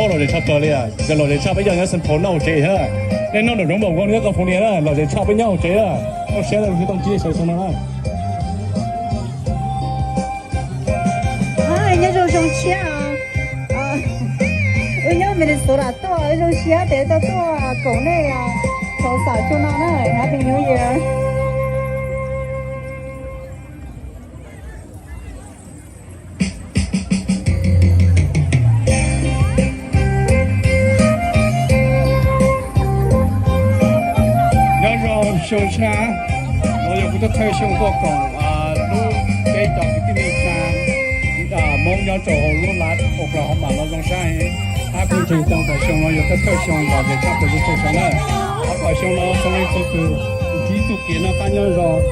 thô rồi để cho cờ liền giờ rồi để cho bây giờ nhớ sân phố nào chế ha nên nó được đóng bổng con nữa còn phố này là rồi để cho với nhau chế à nó sẽ là cái tông chia sẻ xong nó nhớ rồi trong chia nhớ mình số là to trong chia để to cổ này là số sáu cho nó nữa Happy New Year. Sông Cha, nó giờ cũng thấy sông có còn lúc cái tàu cái này cha, mong nhớ chỗ lúc lát Oklahoma nó trong sai, cũng chỉ tàu phải sông nó giờ thấy sông và để chắc được chỗ sông này, phải sông nó sông này cho từ kỹ thuật kia nó cá nhân rồi,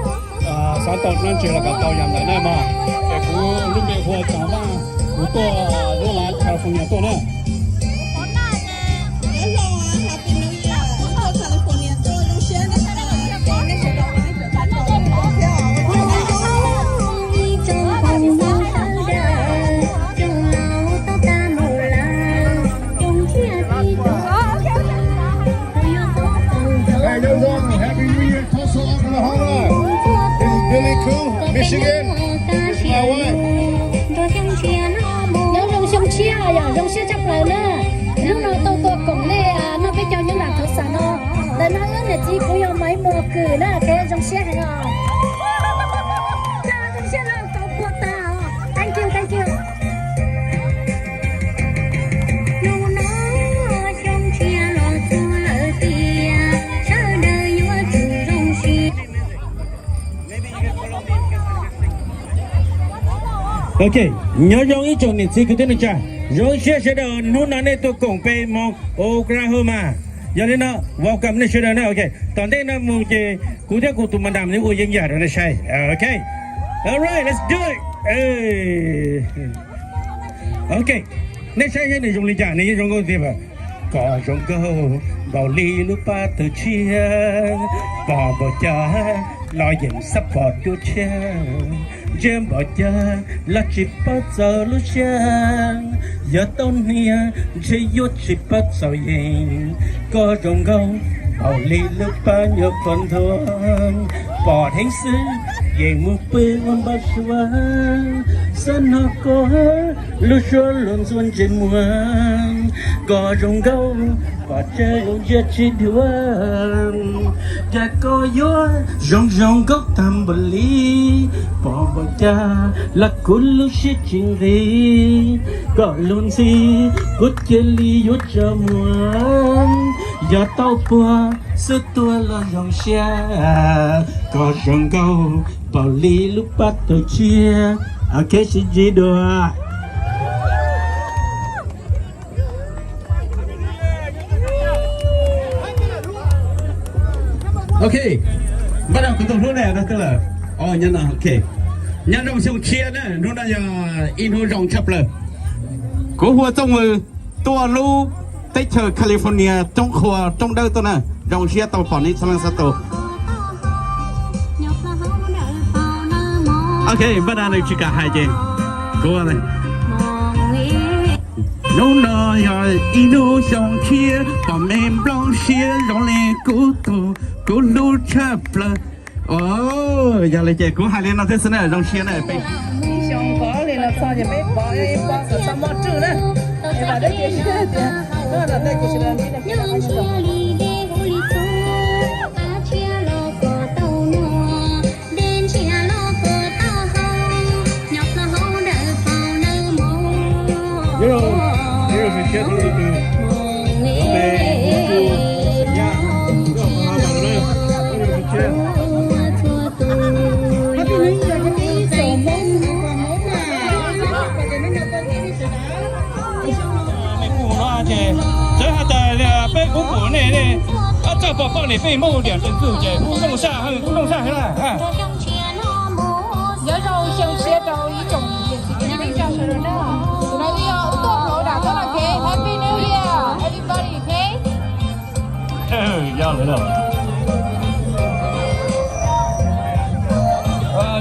sáng tàu nó chỉ là cả tàu nhầm lại này mà, cái cũng lúc này hoa cháo mà, cũng to lúc lát California to nữa. Michigan, this is my wife. Nhớ rong sông chia à, rong chia chắc lại nè. Lúc nào tôi cũng nè, nó biết cho những làm thật sản nó. Để nó ước là chỉ cũng有mấy mùa cử nè, cái rong chia hay à. Rong chia là có cuộc ta. Thank you, thank you. Ok, nhớ dòng ý chồng này cứ tên là cha. Rồi sẽ đầu nút này tôi cùng về mong Oklahoma. Giờ nên nó welcome này sẽ đầu này ok. Toàn thế nó muốn chơi cụ thể của tụi mình làm những cái gì đó này sai. Ok, alright, let's do it. Ok, này sai cái này dùng lý cha này dùng câu gì vậy? Có dùng câu bảo lý lúc ba từ chia, có bảo cha lo dành support cho cha.Jem bỏ cha là chỉ bắt giờ lúc sáng giờ tôn nia chỉ yêu chỉ bắt giờ yên có rồng gâu bảo lý lúc ba nhớ con thương bỏ thánh sư về một bên con bắt xóa sân nó có lúc xóa luôn xuân trên mùa có rồng gâu và chơi luôn giết chỉ đường cha có gió rong rong gốc thầm bờ lý bỏ bỏ cha là cuốn lúc xích chuyện gì có luôn gì cút kia ly yết cho mùa giờ tao qua sức tua là dòng xe có rong gâu bảo lý lúc bắt tôi chia ok xin gì đùa. Ok, bắt đầu từ lúc này đó tức là, nhân là ok, nhân trong sông chia đấy, nó đã giờ in hồ rộng chập rồi. Cố hoa trong tua lu tây trời California trong khua trong đâu tôi nè, rộng chia tàu phòn đi sang sát tàu. Ok, bắt đầu này chỉ cả hai chị, cố này. Nó nói in hồ rộng chia, bọn em blanc chia, rộng lên cố tù. Cô lưu chập là giờ lại chạy cô hai lên nó thế này trong xe này phải xong có liền là sao thì mấy bỏ rồi sao mất chữ đó thì là đấy kia đó là đây kia là đi là kia là phải sửa Rồi mình chết rồi từ这宝宝你被梦点真自己，不弄啥，不弄啥是吧？啊。nhớ rồi sông chia đầu ý chồng những cái sự đó. Tụi bây giờ tốt rồi đã có là okay. Happy New Year, everybody, okay? Giao nữa rồi.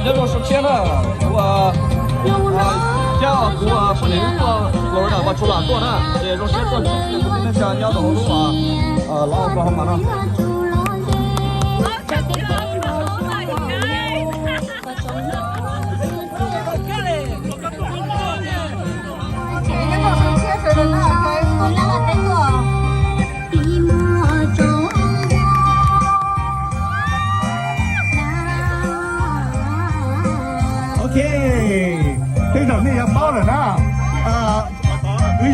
Nhớ rồi sông chia đó, của giao 古啊，不能说老人把出来多呢，这种现在今天想要的好多老多好嘛呢。OK， 这种你也包了呢。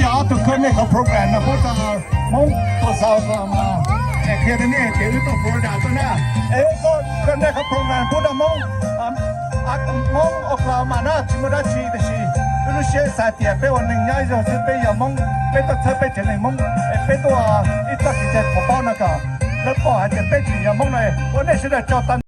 要ทุกคนเนี่ยเขาโปรแกรมนะเพราะจะมองตัวสาวมาแต่แค่นี้เดี๋ยวต้องโปรดักต์นะก็คนเนี่ยเขาโปรแกรมพูดมองมองออกเรามานะที่มันได้ชีดชีรู้เชื่อสายเตียไปวันหนึ่งย้ายจะไปอย่ามองไปตัวเธอไปเจอในมองไปตัวอีตัวที่จะพอป้อนนะก็แล้วก็อาจจะไปที่อย่ามองเลยวันนี้ฉันจะจอดตัน